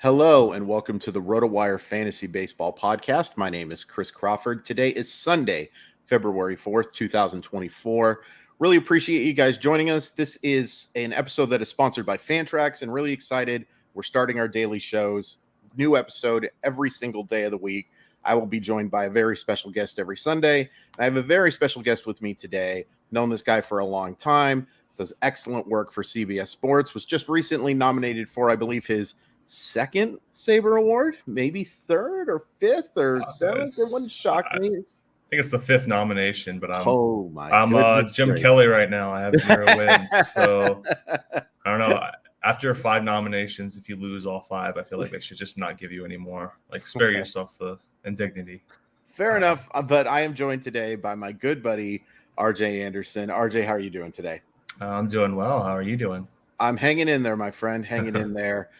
Hello and welcome to the RotoWire Fantasy Baseball Podcast. My name is Chris Crawford. Today is Sunday, February 4th, 2024. Really appreciate you guys joining us. This is an episode that is sponsored by Fantrax and really excited. We're starting our daily shows, new episode every single day of the week. I will be joined by a very special guest every Sunday. And I have a very special guest with me today. Known this guy for a long time, does excellent work for CBS Sports, was just recently nominated for, I believe, his second Saber Award, maybe third or fifth or seventh. It wouldn't shock me. I think it's the fifth nomination, but I'm Jim Kelly right now. I have 0 wins, so I don't know. After 5 nominations, if you lose all 5, I feel like they should just not give you any more. Like, spare yourself the indignity. Fair enough, but I am joined today by my good buddy RJ Anderson. RJ, how are you doing today? I'm doing well. How are you doing? I'm hanging in there, my friend, hanging in there.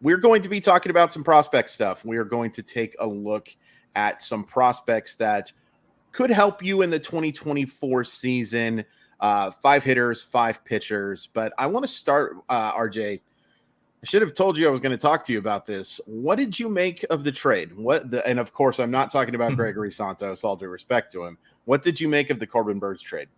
We're going to be talking about some prospect stuff. We are going to take a look at some prospects that could help you in the 2024 season. 5 hitters, 5 pitchers. But I want to start, RJ. I should have told you I was going to talk to you about this. What did you make of the trade? And of course, I'm not talking about Gregory Santos, all due respect to him. What did you make of the Corbin Burnes trade?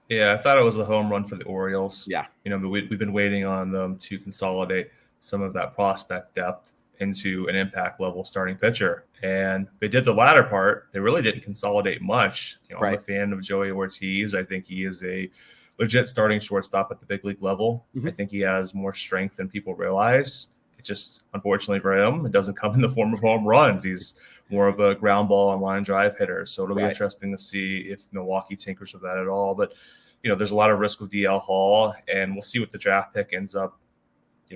Yeah, I thought it was a home run for the Orioles. Yeah. We've been waiting on them to consolidate some of that prospect depth into an impact level starting pitcher. And they did the latter part. They really didn't consolidate much. Right. I'm a fan of Joey Ortiz. I think he is a legit starting shortstop at the big league level. Mm-hmm. I think he has more strength than people realize. It's just, unfortunately for him, it doesn't come in the form of home runs. He's more of a ground ball and line drive hitter. So it'll be interesting to see if Milwaukee tinkers with that at all. But, there's a lot of risk with DL Hall, and we'll see what the draft pick ends up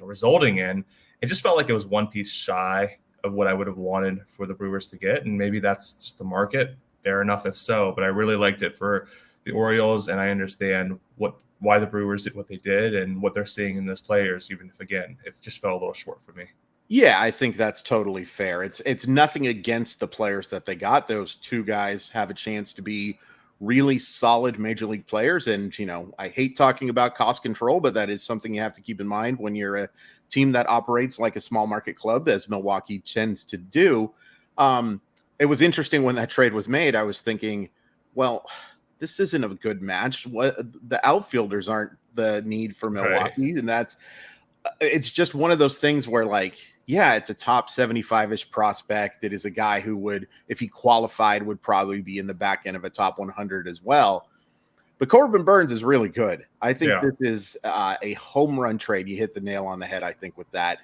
resulting in. It just felt like it was one piece shy of what I would have wanted for the Brewers to get. And maybe that's just the market. Fair enough if so, but I really liked it for the Orioles. And I understand why the Brewers did what they did and what they're seeing in those players, even if, again, it just fell a little short for me. Yeah, I think that's totally fair. It's nothing against the players that they got. Those 2 guys have a chance to be really solid major league players. And, I hate talking about cost control, but that is something you have to keep in mind when you're a team that operates like a small market club, as Milwaukee tends to do. It was interesting when that trade was made. I was thinking, well, this isn't a good match. The outfielders aren't the need for Milwaukee. Right. And it's just one of those things where, like, yeah, it's a top 75-ish prospect. It is a guy who would, if he qualified, would probably be in the back end of a top 100 as well. But Corbin Burnes is really good. I think this is a home run trade. You hit the nail on the head, I think, with that.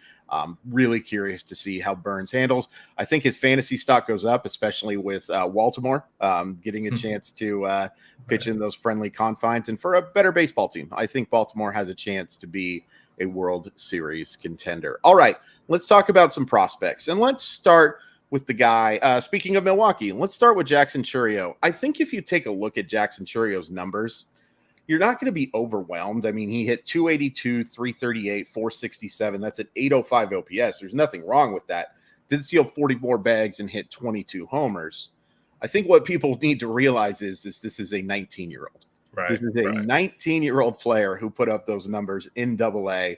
Really curious to see how Burnes handles. I think his fantasy stock goes up, especially with Baltimore getting a chance to pitch in those friendly confines. And for a better baseball team, I think Baltimore has a chance to be a World Series contender. All right, let's talk about some prospects. And let's start with the guy, speaking of Milwaukee, let's start with Jackson Chourio. I think if you take a look at Jackson Chourio's numbers, you're not going to be overwhelmed. I mean, he hit 282, 338, 467. That's an 805 OPS. There's nothing wrong with that. Did steal 44 bags and hit 22 homers. I think what people need to realize is this is a 19-year-old. Right. This is a 19-year-old player who put up those numbers in AA,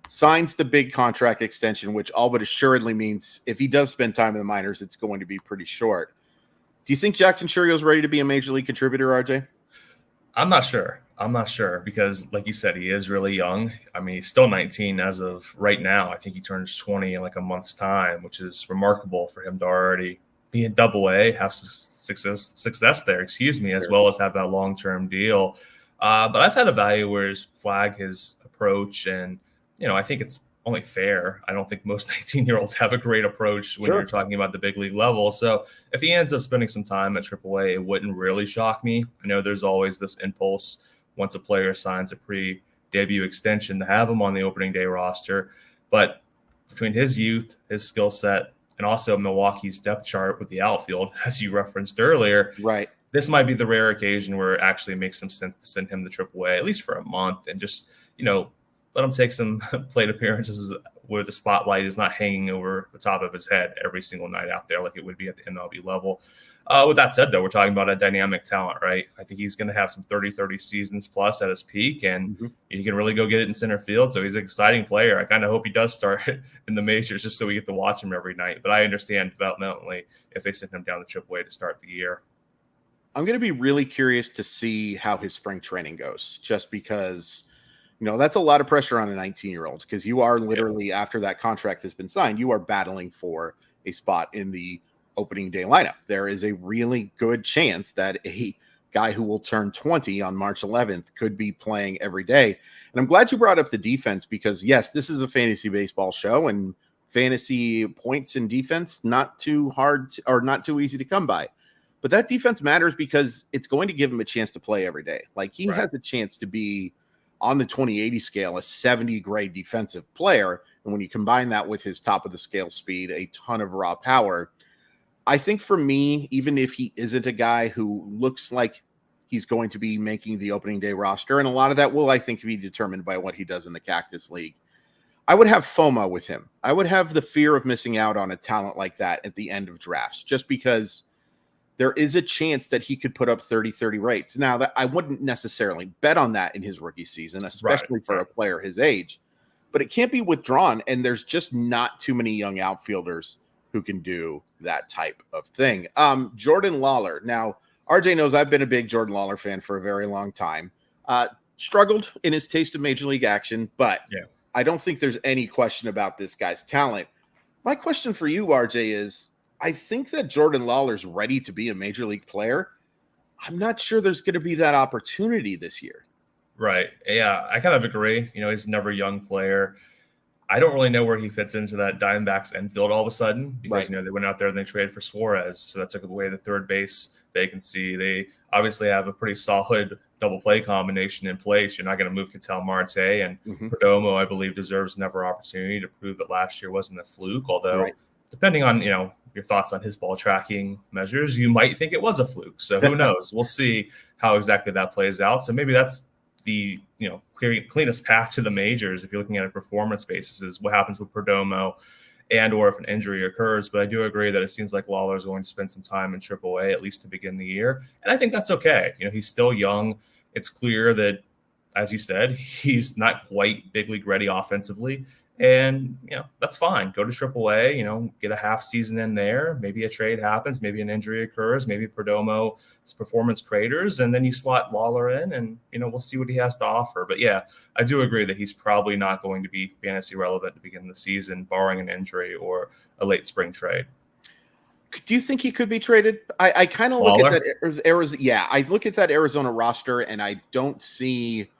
signs the big contract extension, which all but assuredly means if he does spend time in the minors, it's going to be pretty short. Do you think Jackson Chourio is ready to be a major league contributor, RJ? I'm not sure because, like you said, he is really young. I mean, he's still 19 as of right now. I think he turns 20 in like a month's time, which is remarkable for him to already be in AA, have some success there, as well as have that long-term deal. But I've had evaluators flag his approach, and, I think it's only fair. I don't think most 19-year-olds have a great approach when you're talking about the big league level. So if he ends up spending some time at AAA, it wouldn't really shock me. I know there's always this impulse once a player signs a pre-debut extension to have him on the opening day roster. But between his youth, his skill set, and also Milwaukee's depth chart with the outfield, as you referenced earlier, right, this might be the rare occasion where it actually makes some sense to send him to AAA, at least for a month, and just, let him take some plate appearances where the spotlight is not hanging over the top of his head every single night out there like it would be at the MLB level. With that said, though, we're talking about a dynamic talent, right? I think he's going to have some 30 seasons plus at his peak, and he can really go get it in center field. So he's an exciting player. I kind of hope he does start in the majors just so we get to watch him every night. But I understand developmentally if they send him down the AAA to start the year. I'm going to be really curious to see how his spring training goes, just because, that's a lot of pressure on a 19-year-old, because you are literally, after that contract has been signed, you are battling for a spot in the opening day lineup. There is a really good chance that a guy who will turn 20 on March 11th could be playing every day. And I'm glad you brought up the defense, because yes, this is a fantasy baseball show, and fantasy points and defense, not too hard or not too easy to come by. But that defense matters because it's going to give him a chance to play every day. Like, he has a chance to be on the 2080 scale, a 70 grade defensive player. And when you combine that with his top of the scale speed, a ton of raw power, I think for me, even if he isn't a guy who looks like he's going to be making the opening day roster, and a lot of that will, I think, be determined by what he does in the Cactus League, I would have FOMO with him. I would have the fear of missing out on a talent like that at the end of drafts, just because there is a chance that he could put up 30 rates. Now, that I wouldn't necessarily bet on that in his rookie season, especially for a player his age, but it can't be withdrawn, and there's just not too many young outfielders who can do that type of thing. Jordan Lawler. Now, RJ knows I've been a big Jordan Lawler fan for a very long time. Struggled in his taste of major league action, but I don't think there's any question about this guy's talent. My question for you, RJ, is I think that Jordan Lawler's ready to be a major league player. I'm not sure there's going to be that opportunity this year. Right. Yeah, I kind of agree. He's never a young player. I don't really know where he fits into that Diamondbacks infield all of a sudden, because, they went out there and they traded for Suarez. So that took away the third base vacancy. They obviously have a pretty solid double play combination in place. You're not going to move Ketel Marte, and Perdomo, I believe, deserves another opportunity to prove that last year wasn't a fluke. Although, depending on, your thoughts on his ball tracking measures, you might think it was a fluke. So who knows? We'll see how exactly that plays out. So maybe that's the cleanest path to the majors if you're looking at a performance basis is what happens with Perdomo and or if an injury occurs. But I do agree that it seems like Lawler is going to spend some time in AAA at least to begin the year, and I think that's okay. He's still young. It's clear that, as you said, he's not quite big league ready offensively, and that's fine. Go to AAA, get a half season in there. Maybe a trade happens, maybe an injury occurs, maybe Perdomo's performance craters, and then you slot Lawler in, and we'll see what he has to offer. But yeah, I do agree that he's probably not going to be fantasy relevant to begin the season, barring an injury or a late spring trade. Do you think he could be traded? I kind of look at that Arizona. Yeah, I look at that Arizona roster, and I don't see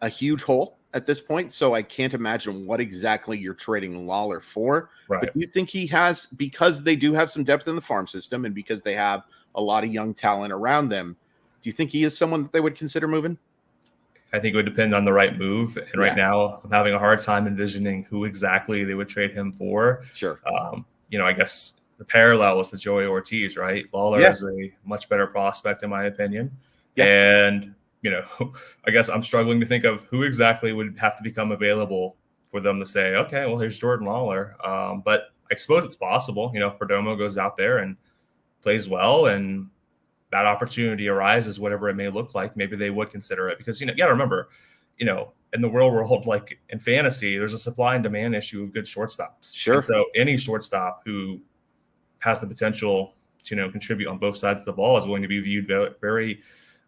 a huge hole at this point, so I can't imagine what exactly you're trading Lawler for. Right. But do you think he has, because they do have some depth in the farm system and because they have a lot of young talent around them, do you think he is someone that they would consider moving? I think it would depend on the right move. And right now I'm having a hard time envisioning who exactly they would trade him for. Sure. I guess the parallel is to Joey Ortiz, right? Lawler is a much better prospect in my opinion. Yeah. And I guess I'm struggling to think of who exactly would have to become available for them to say, okay, well, here's Jordan Lawler. But I suppose it's possible. Perdomo goes out there and plays well, and that opportunity arises, whatever it may look like. Maybe they would consider it because, you got to remember, in the real world, like in fantasy, there's a supply and demand issue of good shortstops. Sure. And so any shortstop who has the potential to, contribute on both sides of the ball is going to be viewed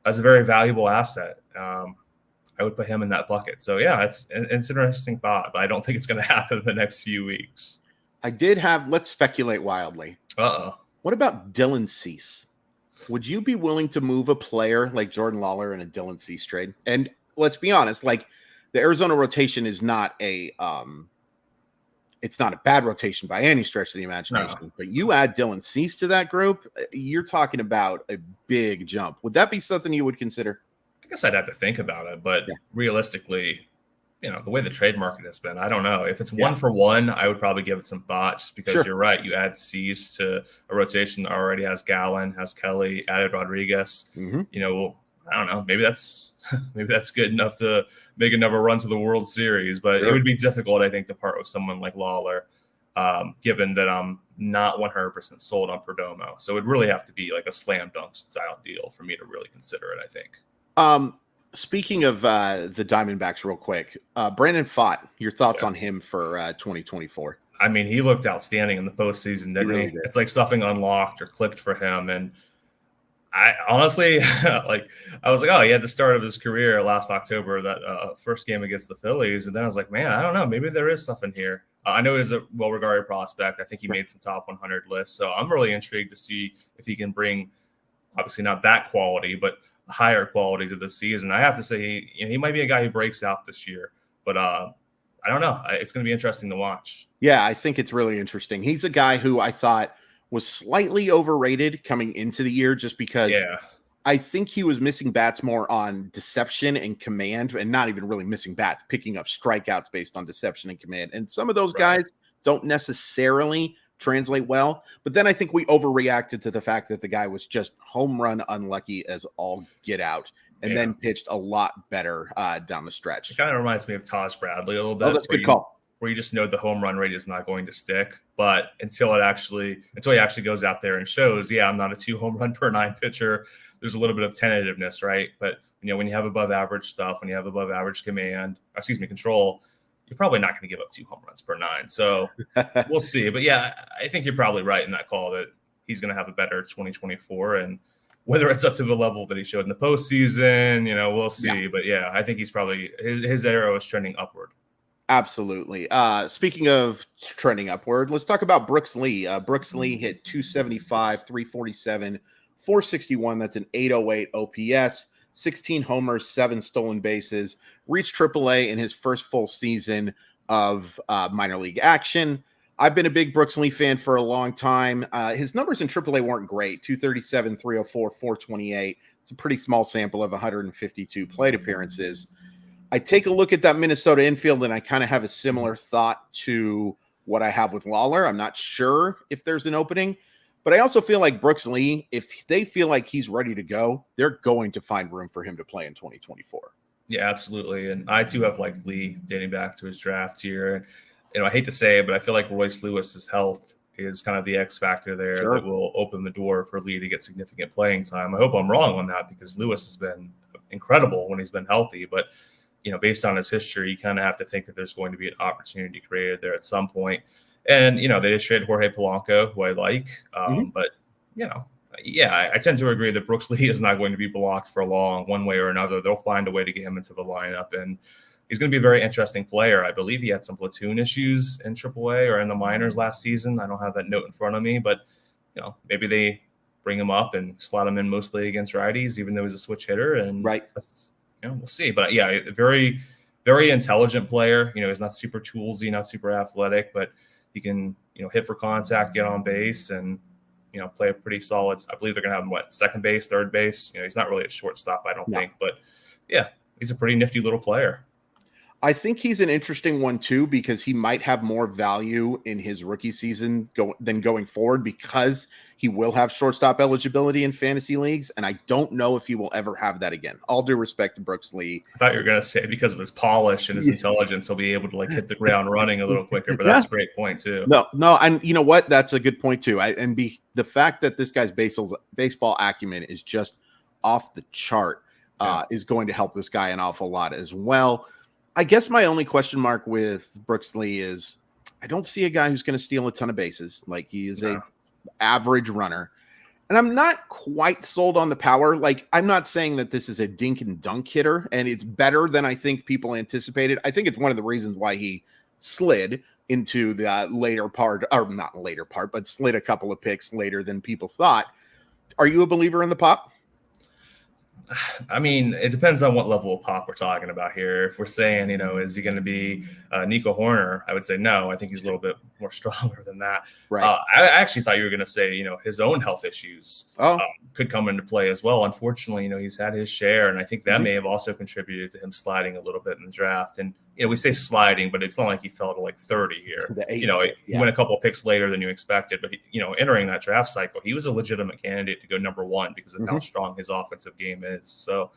as a very valuable asset. I would put him in that bucket. So yeah, it's an interesting thought, but I don't think it's going to happen in the next few weeks. Let's speculate wildly. Uh-oh. What about Dylan Cease? Would you be willing to move a player like Jordan Lawler in a Dylan Cease trade? And let's be honest, like the Arizona rotation is not it's not a bad rotation by any stretch of the imagination, but you add Dylan Cease to that group, you're talking about a big jump. Would that be something you would consider? I guess I'd have to think about it, but realistically, the way the trade market has been, I don't know. If it's 1-for-1, I would probably give it some thought just because you're right. You add Cease to a rotation that already has Gallen, has Kelly, added Rodriguez. I don't know. Maybe that's good enough to make another run to the World Series, but Sure. it would be difficult, I think, to part with someone like Lawler, given that I'm not 100% sold on Perdomo. So it would really have to be like a slam dunk style deal for me to really consider it, I think. Speaking of the Diamondbacks, real quick, Brandon Pfaadt, your thoughts on him for 2024? I mean, he looked outstanding in the postseason, didn't he? Really did. It's like something unlocked or clicked for him, and I honestly, like, I was like, oh, he had the start of his career last October, that first game against the Phillies. And then I was like, man, I don't know. Maybe there is something here. I know he's a well-regarded prospect. I think he made some top 100 lists. So I'm really intrigued to see if he can bring, obviously not that quality, but higher quality to the season. I have to say, he might be a guy who breaks out this year. But I don't know. It's going to be interesting to watch. Yeah, I think it's really interesting. He's a guy who I thought was slightly overrated coming into the year just because I think he was missing bats more on deception and command, and not even really missing bats, picking up strikeouts based on deception and command. And some of those guys don't necessarily translate well. But then I think we overreacted to the fact that the guy was just home run unlucky as all get out, and then pitched a lot better down the stretch. It kind of reminds me of Taj Bradley a little bit. Oh, that's a good call. Where you just know the home run rate is not going to stick. But until he actually goes out there and shows, I'm not a 2 home run per 9 pitcher, there's a little bit of tentativeness, right? But when you have above average stuff, when you have above average control, you're probably not going to give up 2 home runs per 9. So we'll see. But I think you're probably right in that call that he's going to have a better 2024. And whether it's up to the level that he showed in the postseason, we'll see. Yeah. But I think he's probably his arrow is trending upward. Absolutely. Speaking of trending upward, let's talk about Brooks Lee. Brooks Lee hit 275, 347, 461. That's an 808 OPS, 16 homers, 7 stolen bases. Reached AAA in his first full season of minor league action. I've been a big Brooks Lee fan for a long time. His numbers in AAA weren't great. 237, 304, 428. It's a pretty small sample of 152 plate appearances. I take a look at that Minnesota infield, and I kind of have a similar thought to what I have with Lawler. I'm not sure if there's an opening, but I also feel like Brooks Lee, if they feel like he's ready to go, they're going to find room for him to play in 2024. Yeah, absolutely. And I too have liked Lee dating back to his draft year. And I hate to say it, but I feel like Royce Lewis's health is kind of the X factor there that will open the door for Lee to get significant playing time. I hope I'm wrong on that, because Lewis has been incredible when he's been healthy, but based on his history, you kind of have to think that there's going to be an opportunity created there at some point. And, they just traded Jorge Polanco, who I like. But, I tend to agree that Brooks Lee is not going to be blocked for long, one way or another. They'll find a way to get him into the lineup. And he's going to be a very interesting player. I believe he had some platoon issues in AAA or in the minors last season. I don't have that note in front of me, but, maybe they bring him up and slot him in mostly against righties, even though he's a switch hitter. And we'll see. But very, very intelligent player. He's not super toolsy, not super athletic, but he can, hit for contact, get on base, and, play a pretty solid. I believe they're going to have him, second base, third base. He's not really a shortstop, I don't think. But, he's a pretty nifty little player. I think he's an interesting one, too, because he might have more value in his rookie season than going forward, because he will have shortstop eligibility in fantasy leagues, and I don't know if he will ever have that again. All due respect to Brooks Lee. I thought you were going to say because of his polish and his intelligence, he'll be able to hit the ground running a little quicker, but that's a great point, too. No, and you know what? That's a good point, too. The fact that this guy's baseball acumen is just off the chart is going to help this guy an awful lot as well. I guess my only question mark with Brooks Lee is I don't see a guy who's going to steal a ton of bases. Like, he is a average runner. And I'm not quite sold on the power. Like, I'm not saying that this is a dink and dunk hitter, and it's better than I think people anticipated. I think it's one of the reasons why he slid into the later part, or not later part, but slid a couple of picks later than people thought. Are you a believer in the pop? I mean, it depends on what level of pop we're talking about here. If we're saying, is he going to be Nico Horner? I would say no. I think he's a little bit more stronger than that. Right. I actually thought you were going to say, his own health issues could come into play as well. Unfortunately, he's had his share, and I think that may have also contributed to him sliding a little bit in the draft. And, we say sliding, but it's not like he fell to like 30 here. He went a couple of picks later than you expected, but, entering that draft cycle, he was a legitimate candidate to go number one because of how strong his offensive game is. So,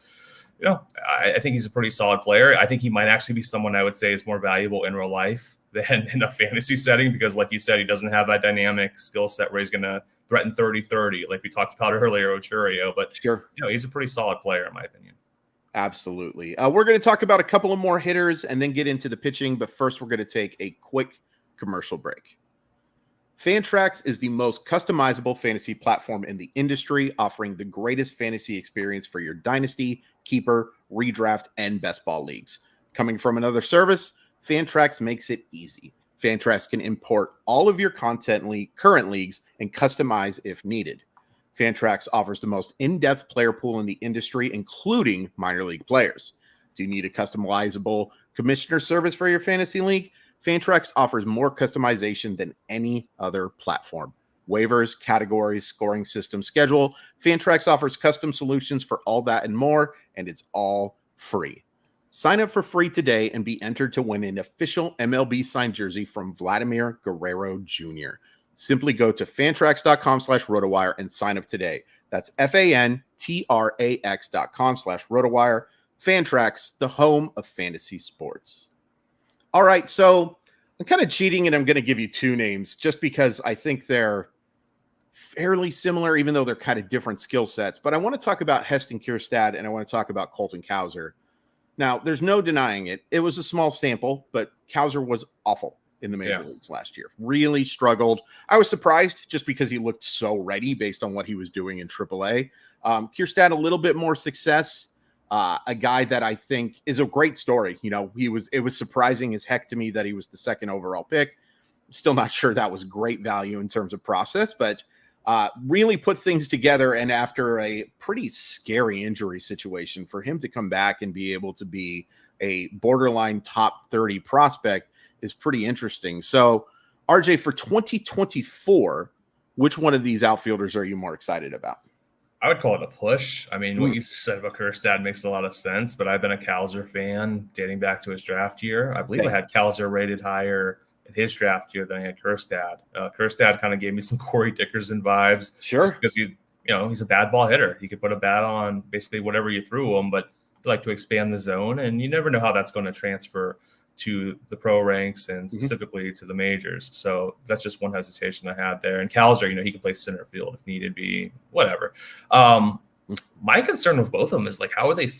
I think he's a pretty solid player. I think he might actually be someone I would say is more valuable in real life than in a fantasy setting because, like you said, he doesn't have that dynamic skill set where he's going to threaten 30-30 like we talked about earlier with Chourio. But, he's a pretty solid player in my opinion. Absolutely. We're going to talk about a couple of more hitters and then get into the pitching. But first, we're going to take a quick commercial break. Fantrax is the most customizable fantasy platform in the industry, offering the greatest fantasy experience for your dynasty, keeper, redraft, and best ball leagues. Coming from another service, Fantrax makes it easy. Fantrax can import all of your current leagues and customize if needed. Fantrax offers the most in-depth player pool in the industry, including minor league players. Do you need a customizable commissioner service for your fantasy league? Fantrax offers more customization than any other platform. Waivers, categories, scoring system, schedule. Fantrax offers custom solutions for all that and more, and it's all free. Sign up for free today and be entered to win an official MLB signed jersey from Vladimir Guerrero Jr. Simply go to fantrax.com/RotoWire and sign up today. That's fantrax.com/RotoWire. Fantrax, the home of fantasy sports. All right, so I'm kind of cheating and I'm going to give you two names just because I think they're fairly similar, even though they're kind of different skill sets. But I want to talk about Heston Kjerstad and I want to talk about Colton Cowser. Now, there's no denying it. It was a small sample, but Cowser was awful in the major leagues last year. Really struggled. I was surprised just because he looked so ready based on what he was doing in AAA. Kjerstad, a little bit more success. A guy that I think is a great story. It was surprising as heck to me that he was the second overall pick. Still not sure that was great value in terms of process, but really put things together. And after a pretty scary injury situation, for him to come back and be able to be a borderline top 30 prospect is pretty interesting. So, RJ, for 2024, which one of these outfielders are you more excited about? I would call it a push. I mean, what you said about Kjerstad makes a lot of sense, but I've been a Cowser fan dating back to his draft year. I believe I had Cowser rated higher in his draft year than I had Kjerstad. Kjerstad kind of gave me some Corey Dickerson vibes. Sure. Because he's a bad ball hitter. He could put a bat on basically whatever you threw him, but he'd like to expand the zone, and you never know how that's going to transfer to the pro ranks and specifically to the majors. So that's just one hesitation I had there. And Cowser, he can play center field if needed be, whatever. My concern with both of them is like, how are they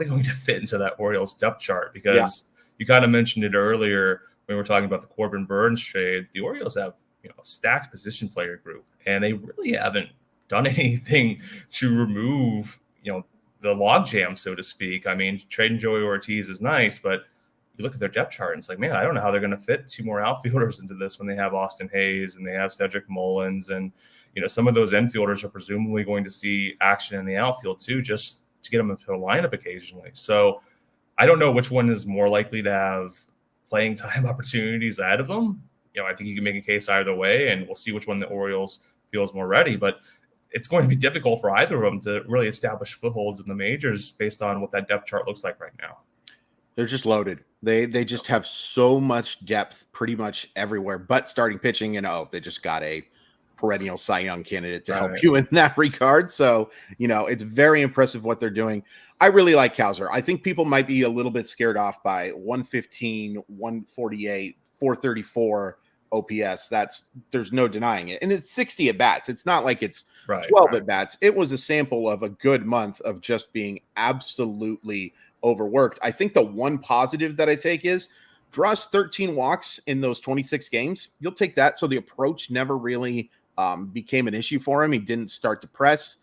going to fit into that Orioles depth chart? Because you kind of mentioned it earlier when we were talking about the Corbin Burns trade. The Orioles have, a stacked position player group, and they really haven't done anything to remove, the logjam, so to speak. I mean, trading Joey Ortiz is nice, but you look at their depth chart and it's like, man, I don't know how they're going to fit two more outfielders into this when they have Austin Hayes and they have Cedric Mullins. And, some of those infielders are presumably going to see action in the outfield too, just to get them into a lineup occasionally. So I don't know which one is more likely to have playing time opportunities ahead of them. I think you can make a case either way, and we'll see which one the Orioles feels more ready. But it's going to be difficult for either of them to really establish footholds in the majors based on what that depth chart looks like right now. They're just loaded. They just have so much depth pretty much everywhere, but starting pitching, they just got a perennial Cy Young candidate to help you in that regard. So, it's very impressive what they're doing. I really like Cowser. I think people might be a little bit scared off by 115, 148, 434 OPS. There's no denying it. And it's 60 at bats. It's not like it's 12 at bats. It was a sample of a good month of just being absolutely overworked. I think the one positive that I take is draws 13 walks in those 26 games. You'll take that. So the approach never really became an issue for him. He didn't start to press.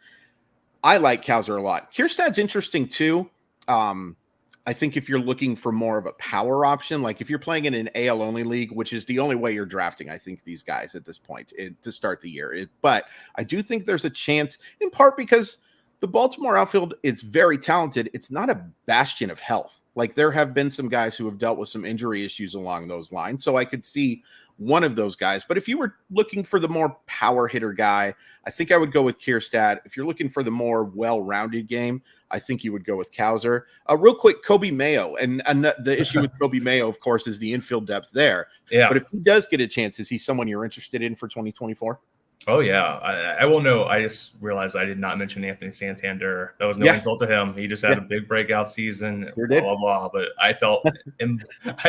I like Cowser a lot. Kjerstad's interesting too. I think if you're looking for more of a power option, like if you're playing in an AL only league, which is the only way you're drafting, I think these guys at this point to start the year. But I do think there's a chance, in part because the Baltimore outfield is very talented. It's not a bastion of health. Like, there have been some guys who have dealt with some injury issues along those lines. So I could see one of those guys. But if you were looking for the more power hitter guy, I think I would go with Kjerstad. If you're looking for the more well-rounded game, I think you would go with Cowser. Real quick, Kobe Mayo. And the issue with Kobe Mayo, of course, is the infield depth there. Yeah. But if he does get a chance, is he someone you're interested in for 2024? Oh, yeah. I will know. I just realized I did not mention Anthony Santander. That was no insult to him. He just had a big breakout season, Sure blah, did. blah, blah. But I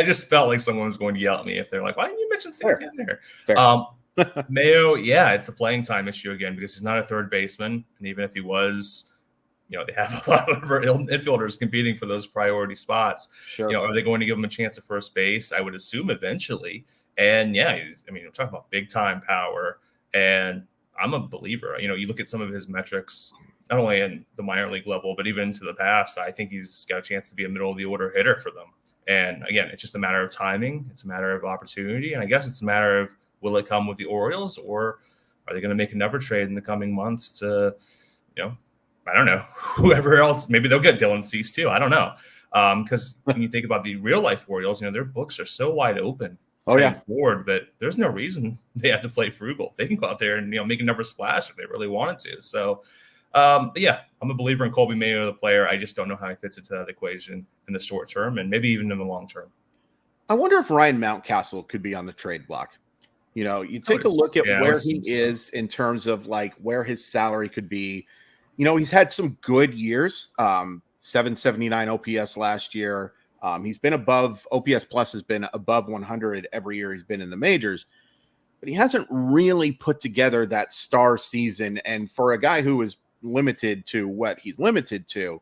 just felt like someone was going to yell at me if they're like, why didn't you mention Santander? Mayo, it's a playing time issue again because he's not a third baseman. And even if he was, they have a lot of infielders competing for those priority spots. Sure. Are they going to give him a chance at first base? I would assume eventually. And we're talking about big time power. And I'm a believer. You look at some of his metrics, not only in the minor league level, but even into the past, I think he's got a chance to be a middle of the order hitter for them. And again, it's just a matter of timing. It's a matter of opportunity. And I guess it's a matter of, will it come with the Orioles, or are they going to make another trade in the coming months to, I don't know, whoever else, maybe they'll get Dylan Cease too. I don't know. Because when you think about the real life Orioles, their books are so wide open. Forward that there's no reason they have to play frugal. They can go out there and make another splash if they really wanted to. So, I'm a believer in Colby Mayo, the player. I just don't know how he fits into that equation in the short term and maybe even in the long term. I wonder if Ryan Mountcastle could be on the trade block. You take a look at where he is in terms of like where his salary could be. He's had some good years. 779 OPS last year. He's been above OPS plus has been above 100 every year he's been in the majors, but he hasn't really put together that star season. And for a guy who is limited to what he's limited to,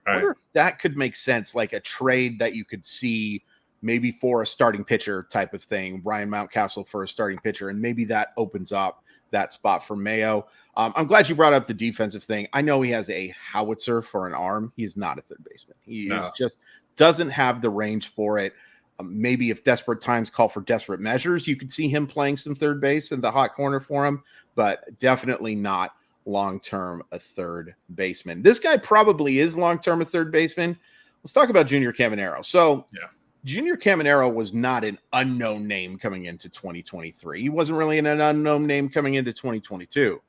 I wonder if that could make sense, like a trade that you could see maybe for a starting pitcher type of thing, Ryan Mountcastle for a starting pitcher. And maybe that opens up that spot for Mayo. I'm glad you brought up the defensive thing. I know he has a howitzer for an arm. He's not a third baseman. He is just doesn't have the range for it. Maybe if desperate times call for desperate measures, you could see him playing some third base in the hot corner for him, but definitely not long-term a third baseman. This guy probably is long-term a third baseman. Let's talk about Junior Caminero. So Junior Caminero was not an unknown name coming into 2023. He wasn't really an unknown name coming into 2022.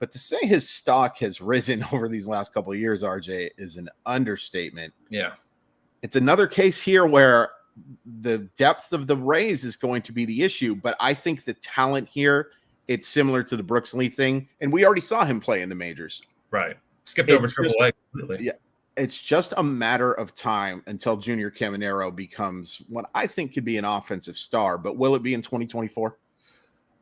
But to say his stock has risen over these last couple of years, RJ, is an understatement. Yeah. It's another case here where the depth of the Rays is going to be the issue, but I think the talent here, it's similar to the Brooks Lee thing, and we already saw him play in the majors. Right. Skipped over AAA. Yeah. It's just a matter of time until Junior Caminero becomes what I think could be an offensive star, but will it be in 2024?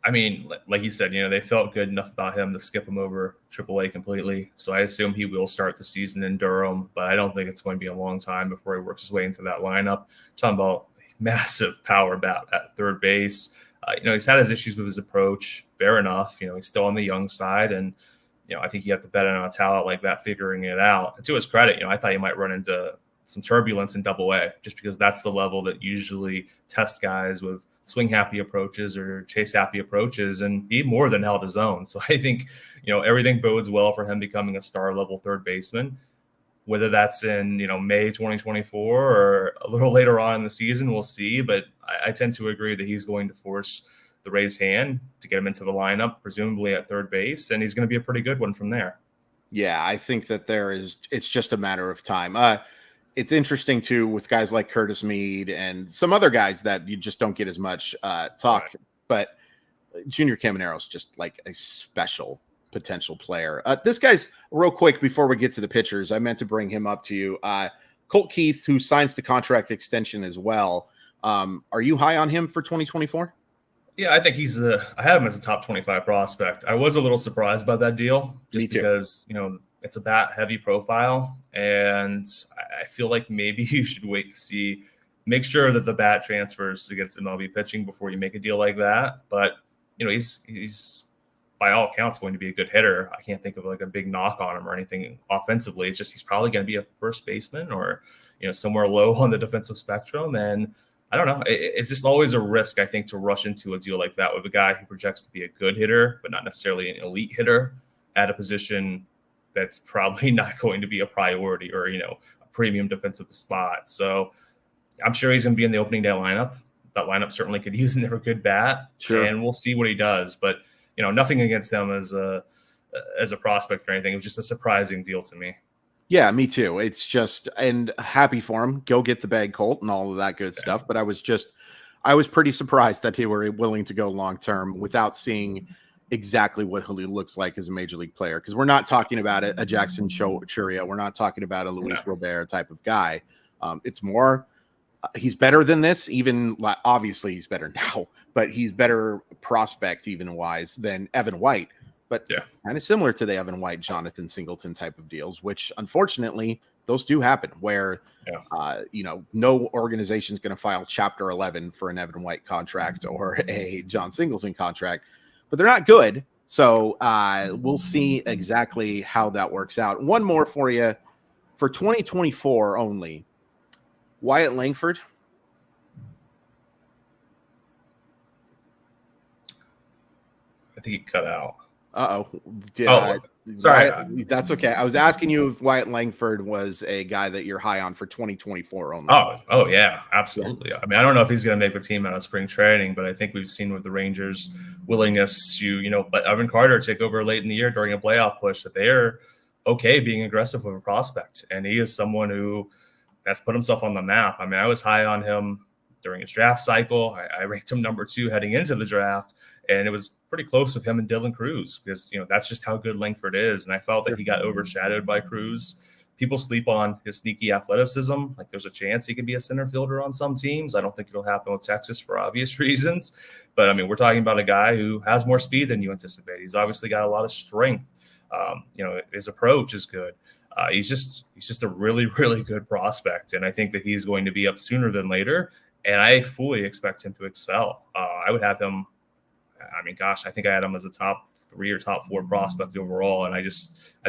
I mean, like you said, they felt good enough about him to skip him over AAA completely. So I assume he will start the season in Durham, but I don't think it's going to be a long time before he works his way into that lineup. Talking about massive power bat at third base. He's had his issues with his approach. Fair enough. He's still on the young side. And, I think you have to bet on a talent like that figuring it out. And to his credit, I thought he might run into some turbulence in AA just because that's the level that usually tests guys with swing happy approaches or chase happy approaches, and he more than held his own. So I think, everything bodes well for him becoming a star level third baseman, whether that's in, May 2024 or a little later on in the season, we'll see. But I tend to agree that he's going to force the Rays' hand to get him into the lineup, presumably at third base, and he's going to be a pretty good one from there. Yeah, I think that it's just a matter of time. It's interesting too with guys like Curtis Mead and some other guys that you just don't get as much talk, but Junior Caminero is just like a special potential player. This guy's real quick before we get to the pitchers. I meant to bring him up to you. Colt Keith, who signs the contract extension as well. Are you high on him for 2024? Yeah, I think I had him as a top 25 prospect. I was a little surprised by that deal just because, it's a bat heavy profile. And I feel like maybe you should wait to make sure that the bat transfers against MLB pitching before you make a deal like that. But, he's by all accounts going to be a good hitter. I can't think of like a big knock on him or anything offensively. It's just, he's probably going to be a first baseman or, somewhere low on the defensive spectrum. And I don't know. It's just always a risk, I think, to rush into a deal like that with a guy who projects to be a good hitter, but not necessarily an elite hitter at a position that's probably not going to be a priority or, a premium defensive spot. So I'm sure he's going to be in the opening day lineup. That lineup certainly could use another good bat, and we'll see what he does. But, nothing against him as a prospect or anything. It was just a surprising deal to me. Yeah, me too. It's just, and happy for him. Go get the bag, Colt, and all of that good stuff. But I was pretty surprised that they were willing to go long-term without seeing exactly what he looks like as a major league player. Because we're not talking about a Jackson Chourio. We're not talking about a Luis Robert type of guy. It's more, he's better than this, even obviously he's better now, but he's better prospect even wise than Evan White. But kind of similar to the Evan White, Jonathan Singleton type of deals, which unfortunately those do happen where, no organization is going to file Chapter 11 for an Evan White contract or a John Singleton contract, but they're not good. So we'll see exactly how that works out. One more for you for 2024 only. Wyatt Langford. I think he cut out. Sorry. That's okay. I was asking you if Wyatt Langford was a guy that you're high on for 2024 only. Oh yeah, absolutely. Yeah. I mean, I don't know if he's going to make the team out of spring training, but I think we've seen with the Rangers' willingness to, let Evan Carter take over late in the year during a playoff push that they're okay being aggressive with a prospect. And he is someone who has put himself on the map. I mean, I was high on him during his draft cycle. I ranked him number 2 heading into the draft, and it was pretty close with him and Dylan Cruz because, that's just how good Langford is. And I felt that he got overshadowed by Cruz. People sleep on his sneaky athleticism. Like there's a chance he could be a center fielder on some teams. I don't think it'll happen with Texas for obvious reasons. But I mean, we're talking about a guy who has more speed than you anticipate. He's obviously got a lot of strength. His approach is good. He's just a really, really good prospect. And I think that he's going to be up sooner than later. And I fully expect him to excel. I would have him. I think I had him as a top 3 or top 4 prospect overall. And I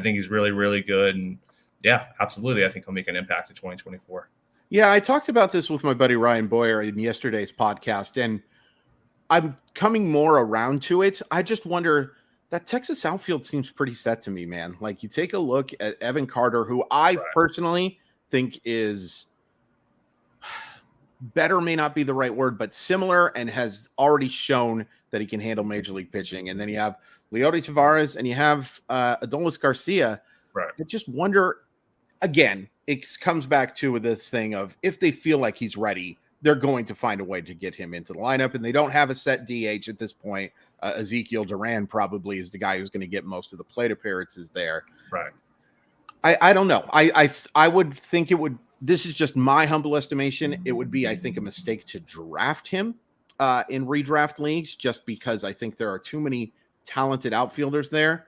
think he's really, really good. And yeah, absolutely. I think he'll make an impact in 2024. Yeah. I talked about this with my buddy Ryan Boyer in yesterday's podcast, and I'm coming more around to it. I just wonder, that Texas outfield seems pretty set to me, man. Like you take a look at Evan Carter, who I personally think is better, may not be the right word, but similar, and has already shown that he can handle major league pitching. And then you have Leody Taveras and you have Adolis Garcia. Right. I just wonder, again, it comes back to this thing of if they feel like he's ready, they're going to find a way to get him into the lineup, and they don't have a set DH at this point. Ezekiel Duran probably is the guy who's going to get most of the plate appearances there. Right. I don't know. I would think it would. This is just my humble estimation. It would be, I think, a mistake to draft him in redraft leagues, just because I think there are too many talented outfielders there.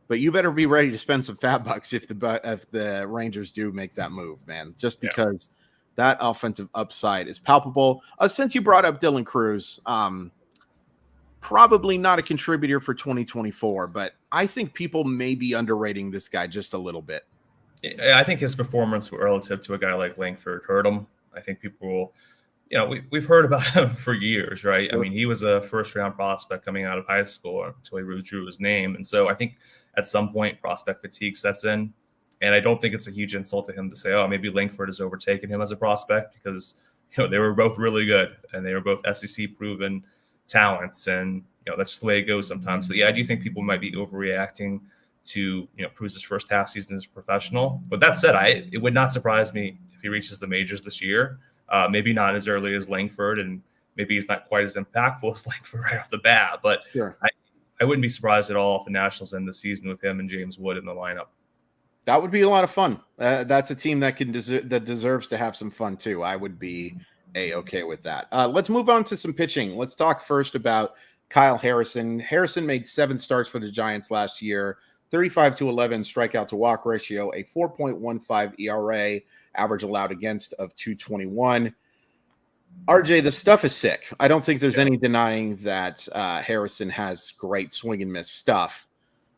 But you better be ready to spend some fat bucks if the Rangers do make that move, man. Just because that offensive upside is palpable. Since you brought up Dylan Cruz, probably not a contributor for 2024, but I think people may be underrating this guy just a little bit. I think his performance relative to a guy like Langford hurt him. I think people will, we've heard about him for years, right? Sure. I mean, he was a first-round prospect coming out of high school until he withdrew his name. And so I think at some point prospect fatigue sets in. And I don't think it's a huge insult to him to say, maybe Langford has overtaken him as a prospect, because, they were both really good and they were both SEC proven talents. And, that's just the way it goes sometimes. But yeah, I do think people might be overreacting to, Cruz's first half season as a professional. But that said, it would not surprise me if he reaches the majors this year. Maybe not as early as Langford, and maybe he's not quite as impactful as Langford right off the bat. But sure. I wouldn't be surprised at all if the Nationals end the season with him and James Wood in the lineup. That would be a lot of fun. That's a team that that deserves to have some fun too. I would be okay with that. Let's move on to some pitching. Let's talk first about Kyle Harrison. Harrison made 7 starts for the Giants last year, 35-11 strikeout to walk ratio, a 4.15 ERA, average allowed against of 221. RJ, the stuff is sick. I don't think there's any denying that Harrison has great swing and miss stuff.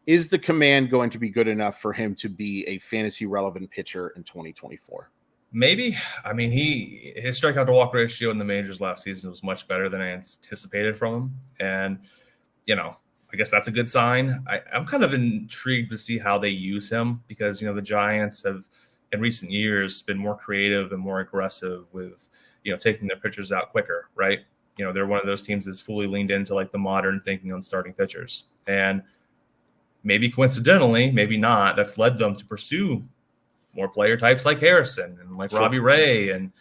Is the command going to be good enough for him to be a fantasy relevant pitcher in 2024? Maybe. I mean, his strikeout to walk ratio in the majors last season was much better than I anticipated from him. And, I guess that's a good sign. I'm kind of intrigued to see how they use him because, the Giants have in recent years been more creative and more aggressive with, taking their pitchers out quicker, right? They're one of those teams that's fully leaned into like the modern thinking on starting pitchers. And maybe coincidentally, maybe not, that's led them to pursue more player types like Harrison and like Robbie Ray. And,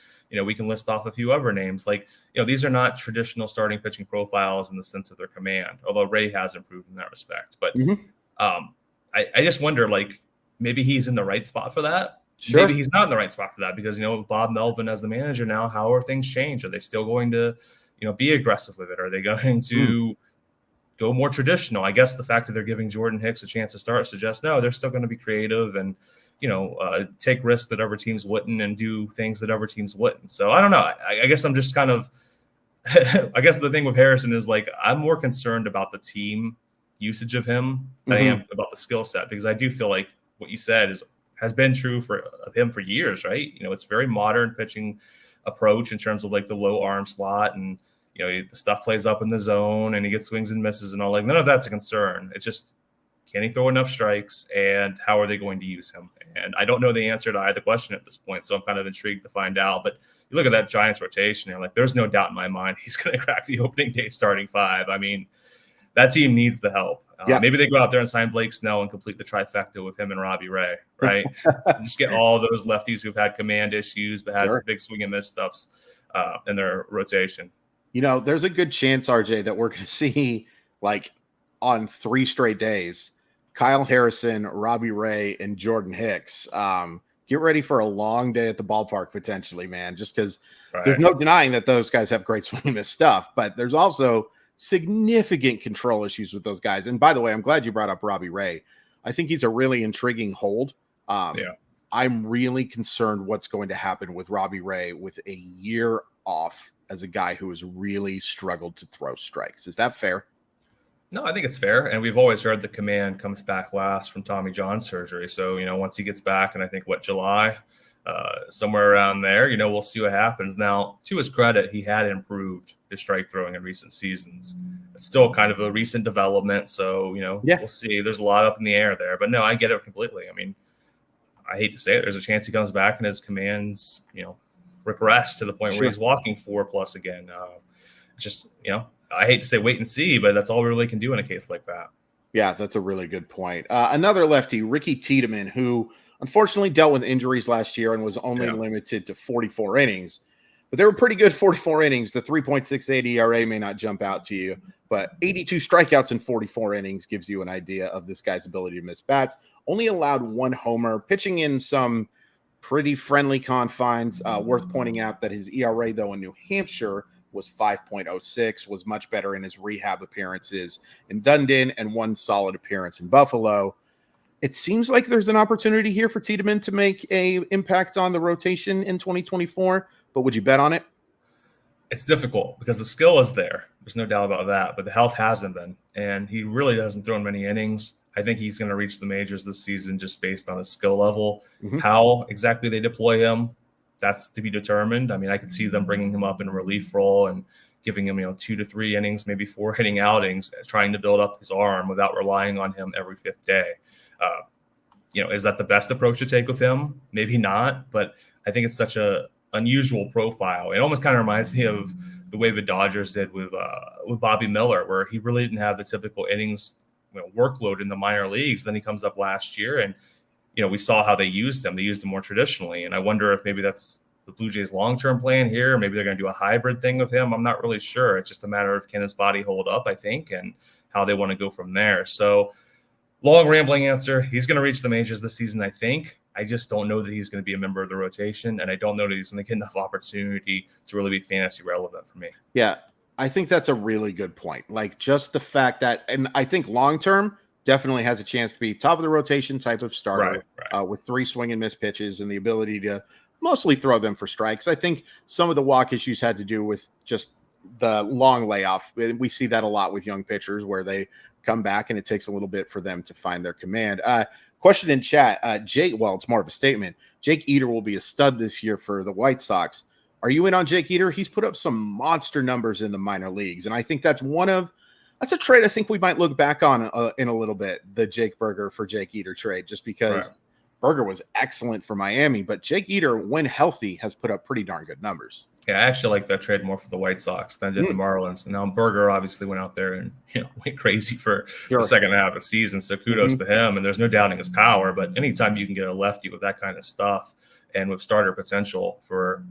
we can list off a few other names. Like, these are not traditional starting pitching profiles in the sense of their command, although Ray has improved in that respect. But I just wonder, like, maybe he's in the right spot for that. Sure. Maybe he's not in the right spot for that because, Bob Melvin as the manager now, how are things changed? Are they still going to, be aggressive with it? Are they going to go more traditional? I guess the fact that they're giving Jordan Hicks a chance to start suggests no, they're still going to be creative and, take risks that other teams wouldn't and do things that other teams wouldn't. So I don't know. I guess I'm just kind of, I guess the thing with Harrison is like, I'm more concerned about the team usage of him than I am about the skill set, because I do feel like what you said has been true for him for years, right? It's very modern pitching approach in terms of like the low arm slot and, the stuff plays up in the zone and he gets swings and misses and all. Like, none of that's a concern. It's just, can he throw enough strikes and how are they going to use him? And I don't know the answer to either question at this point, so I'm kind of intrigued to find out. But you look at that Giants rotation, and like, there's no doubt in my mind he's going to crack the opening day starting five. I mean, that team needs the help. Maybe they go out there and sign Blake Snell and complete the trifecta with him and Robbie Ray, right? Just get all those lefties who've had command issues but has big swing and miss stuffs in their rotation. There's a good chance, RJ, that we're going to see, like, on 3 straight days, Kyle Harrison, Robbie Ray, and Jordan Hicks. Get ready for a long day at the ballpark potentially, man, just because there's no denying that those guys have great swing and miss stuff, but there's also significant control issues with those guys. And by the way, I'm glad you brought up Robbie Ray. I think he's a really intriguing hold. I'm really concerned what's going to happen with Robbie Ray with a year off as a guy who has really struggled to throw strikes. Is that fair? No, I think it's fair. And we've always heard the command comes back last from Tommy John surgery. So, once he gets back, and I think July, somewhere around there, we'll see what happens. Now, to his credit, he had improved his strike throwing in recent seasons. It's still kind of a recent development. So, we'll see. There's a lot up in the air there. But no, I get it completely. I mean, I hate to say it. There's a chance he comes back and his commands, regress to the point where he's walking 4+ again. I hate to say wait and see, but that's all we really can do in a case like that. Yeah, that's a really good point. Another lefty, Ricky Tiedemann, who unfortunately dealt with injuries last year and was only limited to 44 innings. But they were pretty good 44 innings. The 3.68 ERA may not jump out to you, but 82 strikeouts in 44 innings gives you an idea of this guy's ability to miss bats. Only allowed 1 homer, pitching in some pretty friendly confines. Worth pointing out that his ERA, though, in New Hampshire was 5.06, was much better in his rehab appearances in Dundon and 1 solid appearance in Buffalo. It seems like there's an opportunity here for Tiedemann to make an impact on the rotation in 2024, but would you bet on it? It's difficult because the skill is there. There's no doubt about that, but the health hasn't been, and he really hasn't thrown many innings. I think he's going to reach the majors this season just based on his skill level. How exactly they deploy him, that's to be determined. I mean, I could see them bringing him up in a relief role and giving him, 2 to 3 innings, maybe 4 hitting outings, trying to build up his arm without relying on him every 5th day. Is that the best approach to take with him? Maybe not, but I think it's such a unusual profile. It almost kind of reminds me of the way the Dodgers did with Bobby Miller, where he really didn't have the typical innings workload in the minor leagues. Then he comes up last year and we saw how they used him. They used him more traditionally. And I wonder if maybe that's the Blue Jays' long-term plan here. Maybe they're going to do a hybrid thing with him. I'm not really sure. It's just a matter of can his body hold up, I think, and how they want to go from there. So long rambling answer. He's going to reach the majors this season, I think. I just don't know that he's going to be a member of the rotation. And I don't know that he's going to get enough opportunity to really be fantasy relevant for me. Yeah, I think that's a really good point. Like just the fact that, and I think long-term, definitely has a chance to be top of the rotation type of starter with 3 swing and miss pitches and the ability to mostly throw them for strikes. I think some of the walk issues had to do with just the long layoff. We see that a lot with young pitchers where they come back and it takes a little bit for them to find their command. Question in chat, Jake, well, it's more of a statement. Jake Eater will be a stud this year for the White Sox. Are you in on Jake Eater? He's put up some monster numbers in the minor leagues, and I think that's one of That's a trade I think we might look back on in a little bit, the Jake Burger for Jake Eater trade, just because Right. Burger was excellent for Miami, but Jake Eater, when healthy, has put up pretty darn good numbers. Yeah, I actually like that trade more for the White Sox than I did the Marlins. And now Burger obviously went out there and went crazy for the second half of the season. So kudos to him. And there's no doubting his power. But anytime you can get a lefty with that kind of stuff and with starter potential for,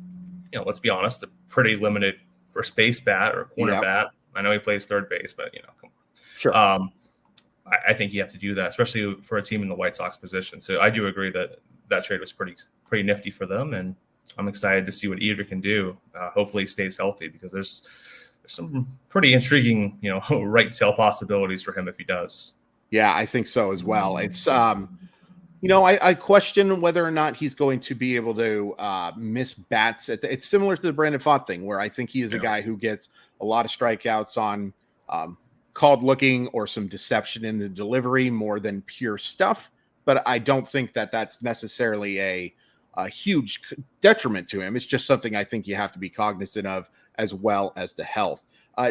let's be honest, a pretty limited first base bat or corner bat. I know he plays third base, but come on. Sure. I think you have to do that, especially for a team in the White Sox position. So I do agree that trade was pretty nifty for them, and I'm excited to see what Eater can do. Hopefully, he stays healthy because there's some pretty intriguing, right tail possibilities for him if he does. Yeah, I think so as well. It's I question whether or not he's going to be able to miss bats. It's similar to the Brandon Pfaadt thing, where I think he is a guy who gets a lot of strikeouts on called looking or some deception in the delivery more than pure stuff. But I don't think that that's necessarily a huge detriment to him. It's just something I think you have to be cognizant of, as well as the health.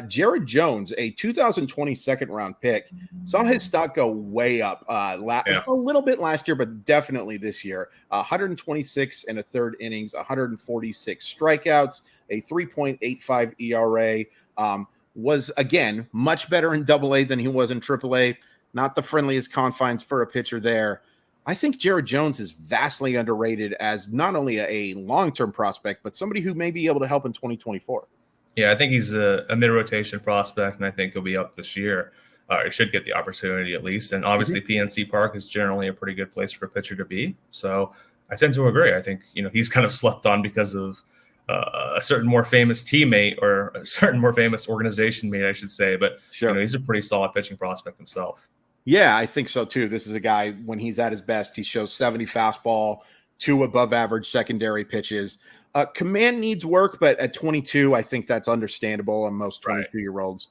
Jared Jones, a 2020 second round pick, saw his stock go way up a little bit last year, but definitely this year. 126 and a third innings, 146 strikeouts, a 3.85 ERA. Was, again, much better in AA than he was in AAA. Not the friendliest confines for a pitcher there. I think Jared Jones is vastly underrated as not only a long-term prospect, but somebody who may be able to help in 2024. Yeah, I think he's a mid-rotation prospect, and I think he'll be up this year. He should get the opportunity at least. And obviously PNC Park is generally a pretty good place for a pitcher to be. So I tend to agree. I think, he's kind of slept on because of a certain more famous teammate or a certain more famous organization mate, I should say. But he's a pretty solid pitching prospect himself. Yeah, I think so too. This is a guy, when he's at his best, he shows 70 fastball, 2 above average secondary pitches. Command needs work, but at 22, I think that's understandable. And most 22-year-olds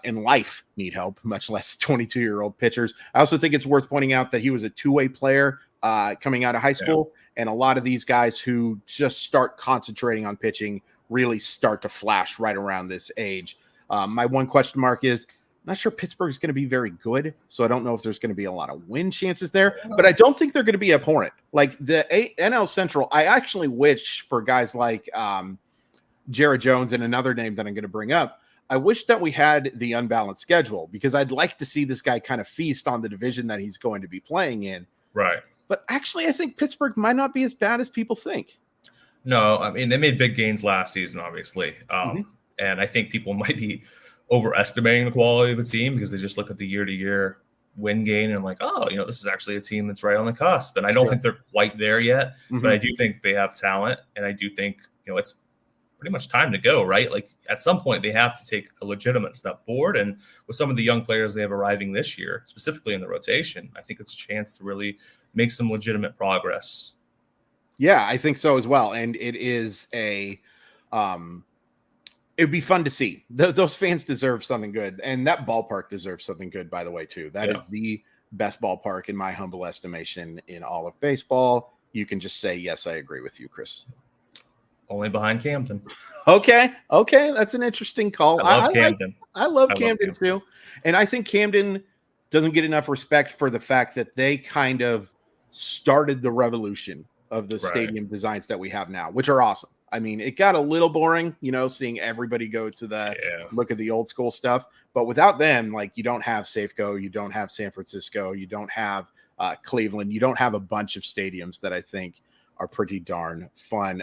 in life need help, much less 22-year-old pitchers. I also think it's worth pointing out that he was a two-way player coming out of high school. And a lot of these guys who just start concentrating on pitching really start to flash right around this age. My one question mark is, I'm not sure Pittsburgh is going to be very good, so I don't know if there's going to be a lot of win chances there, but I don't think they're going to be abhorrent. Like the NL Central, I actually wish for guys like Jared Jones and another name that I'm going to bring up, I wish that we had the unbalanced schedule because I'd like to see this guy kind of feast on the division that he's going to be playing in. Right. But actually, I think Pittsburgh might not be as bad as people think. No, I mean, they made big gains last season, obviously. And I think people might be overestimating the quality of a team because they just look at the year-to-year win gain and like, oh, this is actually a team that's right on the cusp. And I don't think they're quite there yet, but I do think they have talent. And I do think, it's pretty much time to go, right? Like at some point they have to take a legitimate step forward. And with some of the young players they have arriving this year, specifically in the rotation, I think it's a chance to really make some legitimate progress. Yeah, I think so as well. And it is it'd be fun to see. Those fans deserve something good. And that ballpark deserves something good, by the way, too. That is the best ballpark in my humble estimation in all of baseball. You can just say, yes, I agree with you, Chris. Only behind Camden. Okay. That's an interesting call. I love Camden. I love Camden too. And I think Camden doesn't get enough respect for the fact that they kind of started the revolution of the stadium designs that we have now, which are awesome. I mean, it got a little boring, seeing everybody go to the look at the old school stuff. But without them, like you don't have Safeco, you don't have San Francisco, you don't have Cleveland, you don't have a bunch of stadiums that I think are pretty darn fun.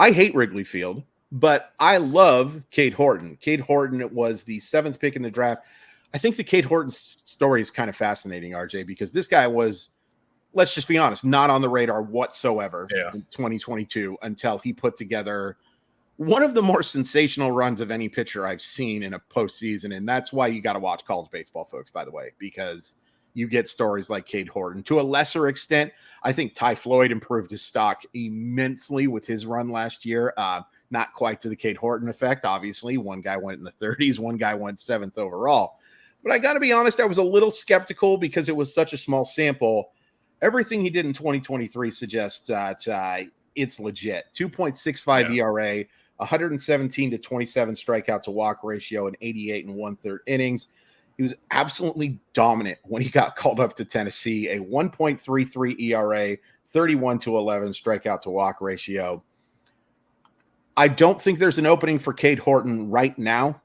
I hate Wrigley Field, but I love Cade Horton. Cade Horton was the 7th pick in the draft. I think the Cade Horton story is kind of fascinating, RJ, because this guy was, let's just be honest, not on the radar whatsoever in 2022 until he put together one of the more sensational runs of any pitcher I've seen in a postseason. And that's why you got to watch college baseball, folks, by the way, because you get stories like Cade Horton. To a lesser extent, I think Ty Floyd improved his stock immensely with his run last year. Not quite to the Cade Horton effect, obviously. One guy went in the 30s, one guy went 7th overall. But I got to be honest, I was a little skeptical because it was such a small sample. Everything he did in 2023 suggests that it's legit. 2.65 ERA, 117 to 27 strikeout to walk ratio, and 88 and 1/3 innings. He was absolutely dominant when he got called up to Tennessee. A 1.33 ERA, 31 to 11 strikeout to walk ratio. I don't think there's an opening for Cade Horton right now.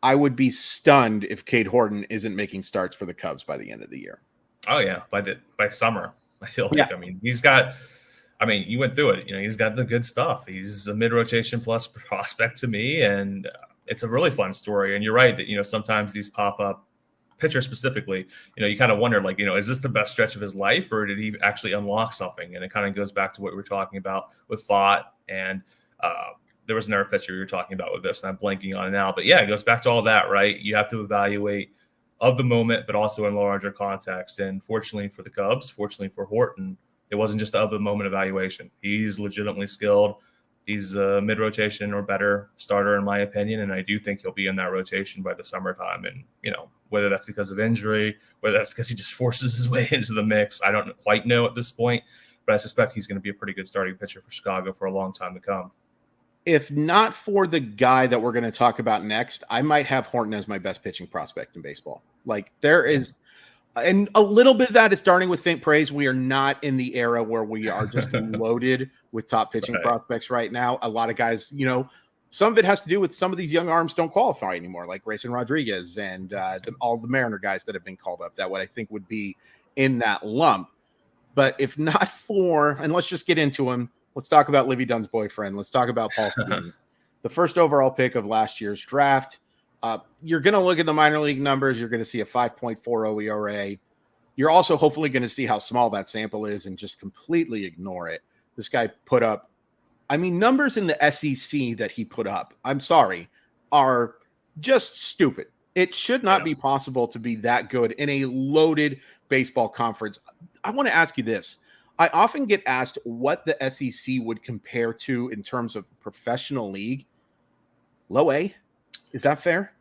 I would be stunned if Cade Horton isn't making starts for the Cubs by the end of the year. Oh yeah, by summer, I feel like. Yeah. I mean, you went through it. He's got the good stuff. He's a mid-rotation plus prospect to me, and it's a really fun story. And you're right that sometimes these pop up, pitcher specifically, you kind of wonder, like, is this the best stretch of his life, or did he actually unlock something? And it kind of goes back to what we were talking about with Fott, and there was another pitcher we were talking about with this, and I'm blanking on it now. But yeah, it goes back to all that, right? You have to evaluate of the moment, but also in larger context. And fortunately for the Cubs, fortunately for Horton, it wasn't just the of the moment evaluation. He's legitimately skilled. He's a mid-rotation or better starter, in my opinion, and I do think he'll be in that rotation by the summertime. And, whether that's because of injury, whether that's because he just forces his way into the mix, I don't quite know at this point, but I suspect he's going to be a pretty good starting pitcher for Chicago for a long time to come. If not for the guy that we're going to talk about next, I might have Horton as my best pitching prospect in baseball. Like, there is, and a little bit of that is starting with faint praise. We are not in the era where we are just loaded with top pitching prospects right now. A lot of guys, some of it has to do with some of these young arms don't qualify anymore, like Grayson Rodriguez and all the Mariner guys that have been called up that what I think would be in that lump. But if not for, and let's just get into him. Let's talk about Livy Dunn's boyfriend. Let's talk about Paul Skenes, the first overall pick of last year's draft. You're going to look at the minor league numbers. You're going to see a 5.40 ERA. You're also hopefully going to see how small that sample is and just completely ignore it. This guy put up, numbers in the SEC that he put up, I'm sorry, are just stupid. It should not be possible to be that good in a loaded baseball conference. I want to ask you this. I often get asked what the SEC would compare to in terms of professional league. Low A? Is that fair?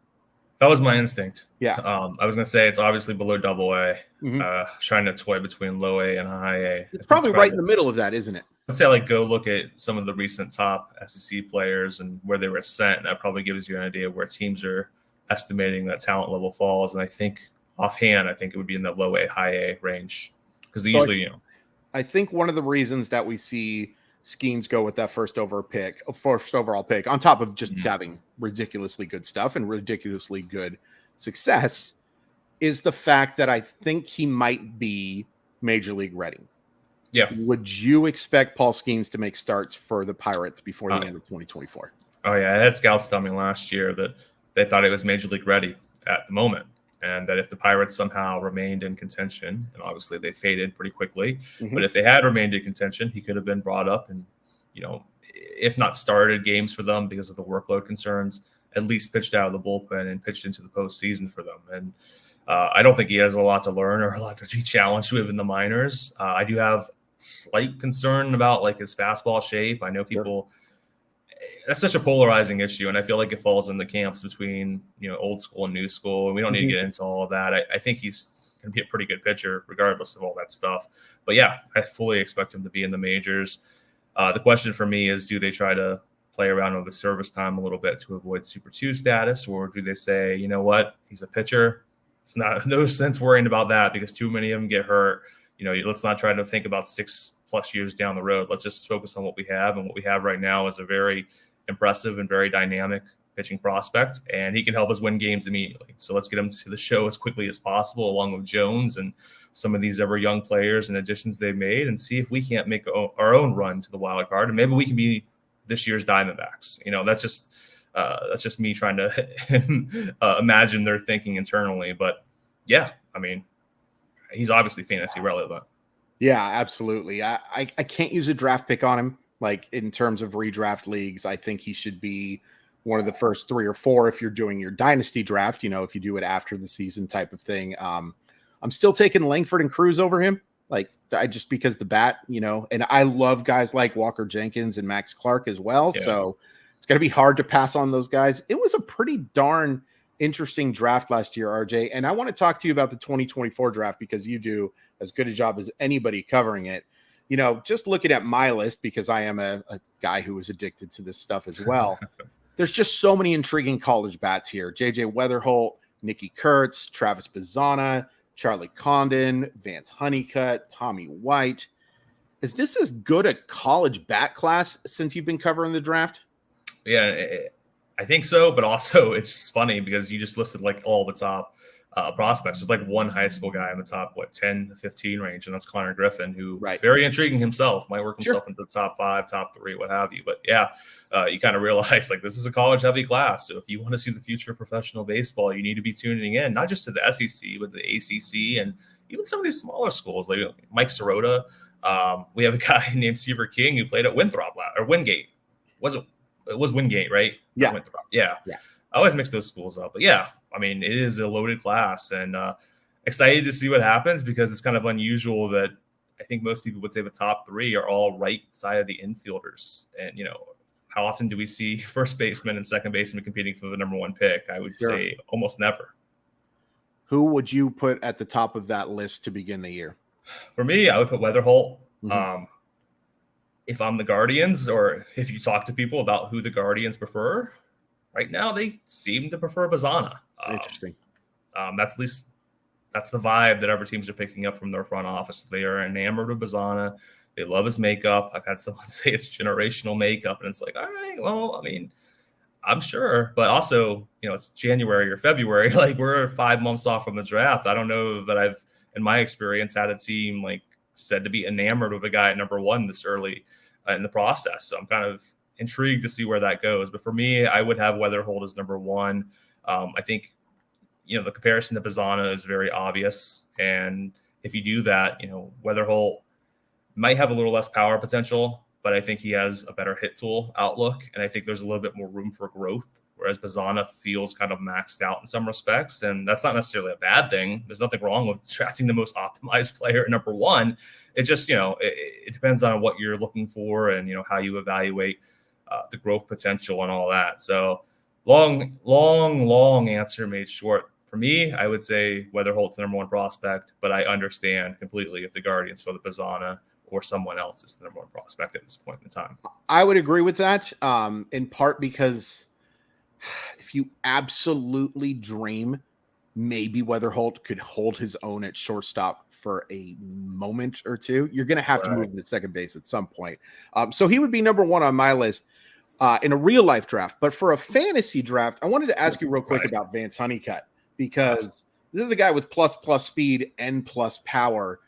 That was my instinct. Yeah. I was going to say it's obviously below double A. Trying to toy between low A and high A. It's probably right in the middle of that, isn't it? Let's say, go look at some of the recent top SEC players and where they were sent. That probably gives you an idea of where teams are estimating that talent level falls. And I think offhand, it would be in the low A, high A range because they usually, I think one of the reasons that we see Skenes go with that first overall pick, on top of just having ridiculously good stuff and ridiculously good success, is the fact that I think he might be major league ready. Yeah. Would you expect Paul Skenes to make starts for the Pirates before the end of 2024? Oh, yeah. I had scouts tell me last year that they thought it was major league ready at the moment. And that if the Pirates somehow remained in contention, and obviously they faded pretty quickly, but if they had remained in contention, he could have been brought up and, if not started games for them because of the workload concerns, at least pitched out of the bullpen and pitched into the postseason for them. And I don't think he has a lot to learn or a lot to be challenged with in the minors. I do have slight concern about his fastball shape. I know people. Sure. That's such a polarizing issue, and I feel like it falls in the camps between old school and new school, and we don't need to get into all of that. I think he's going to be a pretty good pitcher regardless of all that stuff. But yeah, I fully expect him to be in the majors. The question for me is, do they try to play around with the service time a little bit to avoid Super 2 status, or do they say, you know what, he's a pitcher? It's no sense worrying about that because too many of them get hurt. Let's not try to think about 6+ years down the road. Let's just focus on what we have. And what we have right now is a very impressive and very dynamic pitching prospect, and he can help us win games immediately. So let's get him to the show as quickly as possible, along with Jones and some of these ever young players and additions they've made, and see if we can't make our own run to the wild card. And maybe we can be this year's Diamondbacks. That's just me trying to imagine their thinking internally. But yeah, he's obviously fantasy relevant. Yeah, absolutely. I can't use a draft pick on him. In terms of redraft leagues, I think he should be one of the first 3 or 4 if you're doing your dynasty draft, if you do it after the season type of thing. I'm still taking Langford and Cruz over him, just because the bat, and I love guys like Walker Jenkins and Max Clark as well. Yeah. So it's going to be hard to pass on those guys. It was a pretty darn interesting draft last year, RJ. And I want to talk to you about the 2024 draft because you do as good a job as anybody covering it. just looking at my list, because I am a guy who is addicted to this stuff as well, there's just so many intriguing college bats here. JJ Weatherholt, Nicky Kurtz, Travis Bazzana, Charlie Condon, Vance Honeycutt, Tommy White. Is this as good a college bat class since you've been covering the draft? Yeah, I think so, but also it's just funny because you just listed like all the top prospects. There's like one high school guy in the top, 10 to 15 range, and that's Connor Griffin, who very intriguing himself, might work himself into the top 5, top 3, what have you. But yeah, you kind of realize like this is a college heavy class. So if you want to see the future of professional baseball, you need to be tuning in, not just to the SEC, but the ACC and even some of these smaller schools like Mike Sirota. We have a guy named Seaver King who played at Wingate. It was Wingate, right? Yeah. Winthrop. Yeah. I always mix those schools up. But yeah, I mean, it is a loaded class, and excited to see what happens because it's kind of unusual that I think most people would say the top 3 are all right side of the infielders. And, how often do we see first baseman and second baseman competing for the number 1 pick? I would say almost never. Who would you put at the top of that list to begin the year? For me, I would put Weatherholt. If I'm the Guardians, or if you talk to people about who the Guardians prefer, right now they seem to prefer Bazzana. Interesting. That's the vibe that other teams are picking up from their front office. They are enamored of Bazzana. They love his makeup. I've had someone say it's generational makeup, and it's like, all right, well, I mean, I'm sure, but also, it's January or February. Like, we're 5 months off from the draft. I don't know that I've, in my experience, had a team like said to be enamored of a guy at number 1 this early in the process. So I'm kind of intrigued to see where that goes. But for me, I would have Weatherholt as number 1. I think, the comparison to Bazzana is very obvious. And if you do that, Weatherholt might have a little less power potential, but I think he has a better hit tool outlook. And I think there's a little bit more room for growth, whereas Bazzana feels kind of maxed out in some respects. And that's not necessarily a bad thing. There's nothing wrong with drafting the most optimized player at number 1. It just, it depends on what you're looking for and, how you evaluate the growth potential and all that. So long answer made short. For me, I would say Weatherholt's the number 1 prospect, but I understand completely if the Guardians for the Bazzana or someone else is the number 1 prospect at this point in time. I would agree with that, in part because if you absolutely dream, maybe Weatherholt could hold his own at shortstop for a moment or two. You're going to have to move to second base at some point. So he would be number 1 on my list in a real life draft. But for a fantasy draft, I wanted to ask you real quick about Vance Honeycutt, because this is a guy with plus speed and plus power,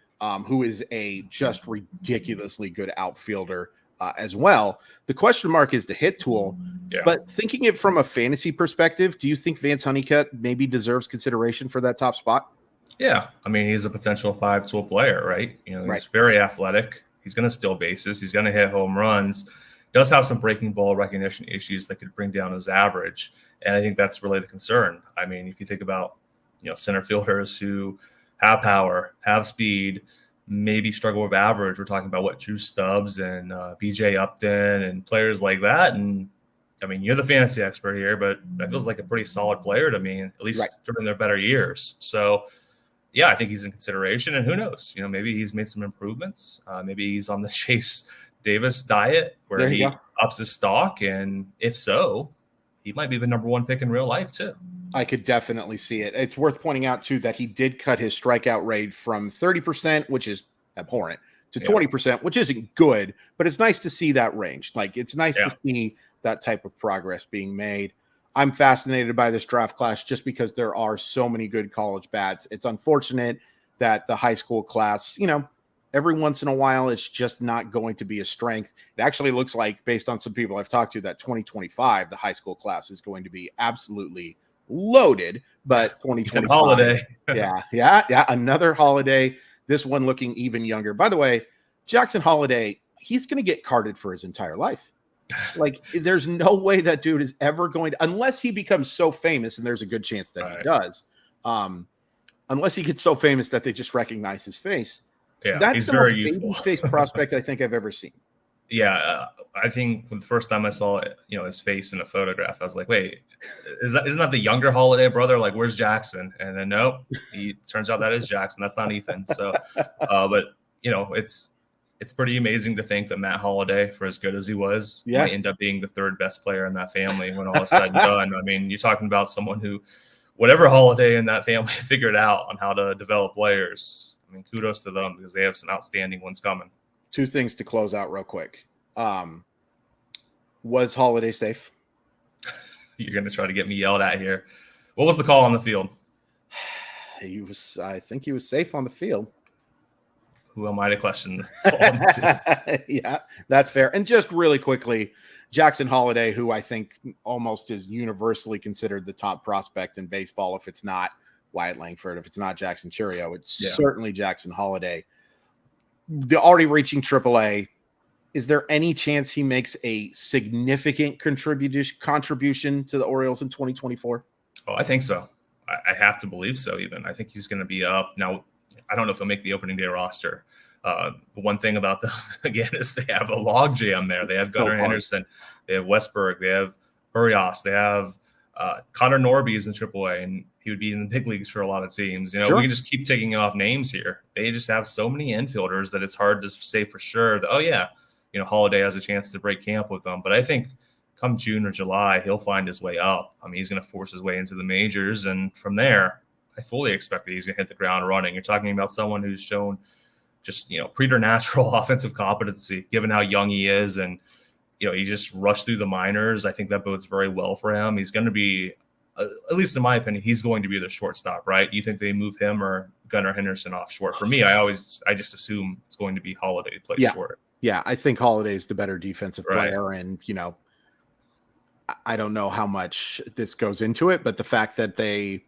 who is a just ridiculously good outfielder as well. The question mark is the hit tool. Yeah. But thinking it from a fantasy perspective, do you think Vance Honeycutt maybe deserves consideration for that top spot? Yeah. I mean, he's a potential 5-tool player, right? He's very athletic. He's going to steal bases. He's going to hit home runs. Does have some breaking ball recognition issues that could bring down his average. And I think that's really the concern. I mean, if you think about, center fielders who have power, have speed, maybe struggle with average. We're talking about Drew Stubbs and BJ Upton and players like that. And I mean, you're the fantasy expert here, but that feels like a pretty solid player to me, at least during their better years. So yeah, I think he's in consideration, and who knows, maybe he's made some improvements. Maybe he's on the Chase Davis diet where he ups his stock. And if so, he might be the number 1 pick in real life too. I could definitely see it. It's worth pointing out too that he did cut his strikeout rate from 30%, which is abhorrent, to 20%, which isn't good, but it's nice to see that range. Like, it's nice to see that type of progress being made. I'm fascinated by this draft class just because there are so many good college bats. It's unfortunate that the high school class, every once in a while, it's just not going to be a strength. It actually looks like, based on some people I've talked to, that 2025, the high school class is going to be absolutely loaded, but 2025 holiday. yeah, another holiday. This one looking even younger. By the way, Jackson Holliday, he's going to get carded for his entire life. Like, there's no way that dude is ever going to, unless he becomes so famous, and there's a good chance that he does, unless he gets so famous that they just recognize his face. Yeah, that's he's the very most youthful. baby face prospect I think I've ever seen. Yeah, I think the first time I saw his face in a photograph, I was like, "Wait, isn't that the younger Holiday brother? Like, where's Jackson?" And then nope, he turns out that is Jackson. That's not Ethan. So, but it's it's pretty amazing to think that Matt Holliday, for as good as he was, might end up being the third best player in that family when all is said and done. I mean, you're talking about someone who, whatever Holliday in that family figured out on how to develop players, I mean, kudos to them because they have some outstanding ones coming. Two things to close out real quick. Was Holliday safe? You're going to try to get me yelled at here. What was the call on the field? I think he was safe on the field. Who am I to question? Yeah, that's fair. And just really quickly, Jackson Holliday, who I think almost is universally considered the top prospect in baseball. If it's not Wyatt Langford, if it's not Jackson Chourio, it's certainly Jackson Holliday. They're already reaching AAA. Is there any chance he makes a significant contribution to the Orioles in 2024? Oh, I think so. I have to believe so even. I think he's going to be up. Now, I don't know if he'll make the opening day roster. The one thing about them, again, is they have a log jam there. They have Gunnar Henderson. They have Westberg. They have Urias. They have Connor Norby is in AAA, and he would be in the big leagues for a lot of teams. You know, we can just keep taking off names here. They just have so many infielders that it's hard to say for sure that, oh, yeah, you know, Holliday has a chance to break camp with them. But I think come June or July, he'll find his way up. I mean, he's going to force his way into the majors. And from there, I fully expect that he's going to hit the ground running. You're talking about someone who's shown just, you know, preternatural offensive competency, given how young he is. And, you know, he just rushed through the minors. I think that bodes very well for him. He's going to be, at least in my opinion, he's going to be the shortstop, right? You think they move him or Gunnar Henderson off short? For me, I just assume it's going to be Holliday to play short. Yeah, I think Holliday's the better defensive player. And, you know, I don't know how much this goes into it, but the fact that they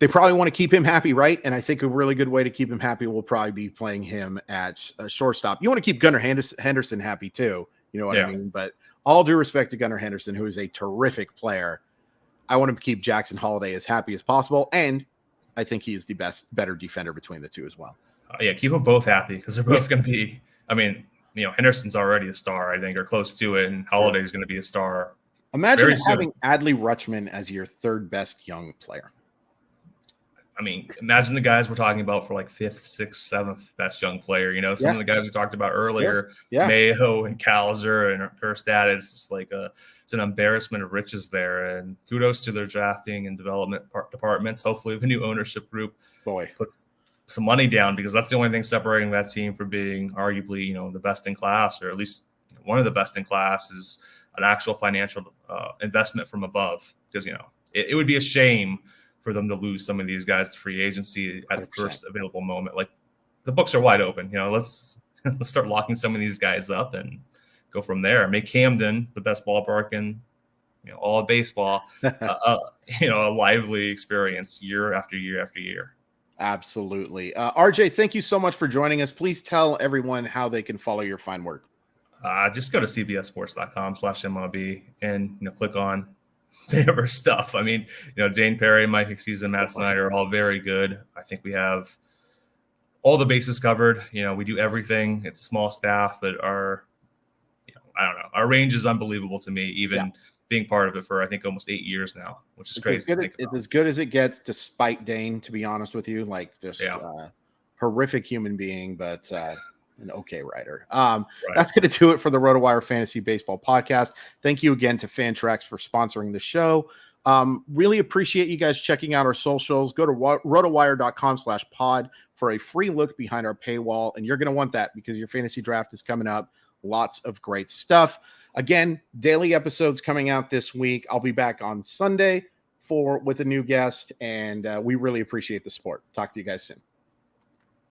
probably want to keep him happy, right? And I think a really good way to keep him happy will probably be playing him at shortstop. You want to keep Gunnar Henderson happy too, you know what I mean? But all due respect to Gunnar Henderson, who is a terrific player, I want to keep Jackson Holliday as happy as possible, and I think he is the better defender between the two as well. Keep them both happy because they're both going to be. I mean, you know, Henderson's already a star, I think, or close to it, and Holliday's going to be a star. Imagine having Adley Rutschman as your third best young player. I mean, imagine the guys we're talking about for like 5th, 6th, 7th best young player. You know, some of the guys we talked about earlier, Mayo and Calzer and Kjerstad. It's just like it's an embarrassment of riches there. And kudos to their drafting and development departments. Hopefully, the new ownership group puts some money down, because that's the only thing separating that team from being arguably, you know, the best in class, or at least one of the best in class, is an actual financial investment from above. Because, you know, it would be a shame for them to lose some of these guys to free agency at 100%. The first available moment. Like, the books are wide open. You know, let's start locking some of these guys up and go from there. Make Camden the best ballpark in, you know, all of baseball. You know, a lively experience year after year after year. Absolutely. RJ, thank you so much for joining us. Please tell everyone how they can follow your fine work. Just go to cbssports.com/MLB and, you know, click on their stuff. I mean, you know, Dane Perry, Mike Exceed, and Matt Snyder are all very good. I think we have all the bases covered. You know, we do everything. It's a small staff, but our range is unbelievable to me, even being part of it for, I think, almost 8 years now, which is crazy. It's as good as it gets, despite Dane, to be honest with you. Like, just horrific human being, but an okay writer. That's going to do it for the RotoWire Fantasy Baseball Podcast. Thank you again to Fantrax for sponsoring the show. Really appreciate you guys checking out our socials. Go to rotowire.com/pod for a free look behind our paywall. And you're going to want that because your fantasy draft is coming up. Lots of great stuff. Again, daily episodes coming out this week. I'll be back on Sunday with a new guest, and we really appreciate the support. Talk to you guys soon.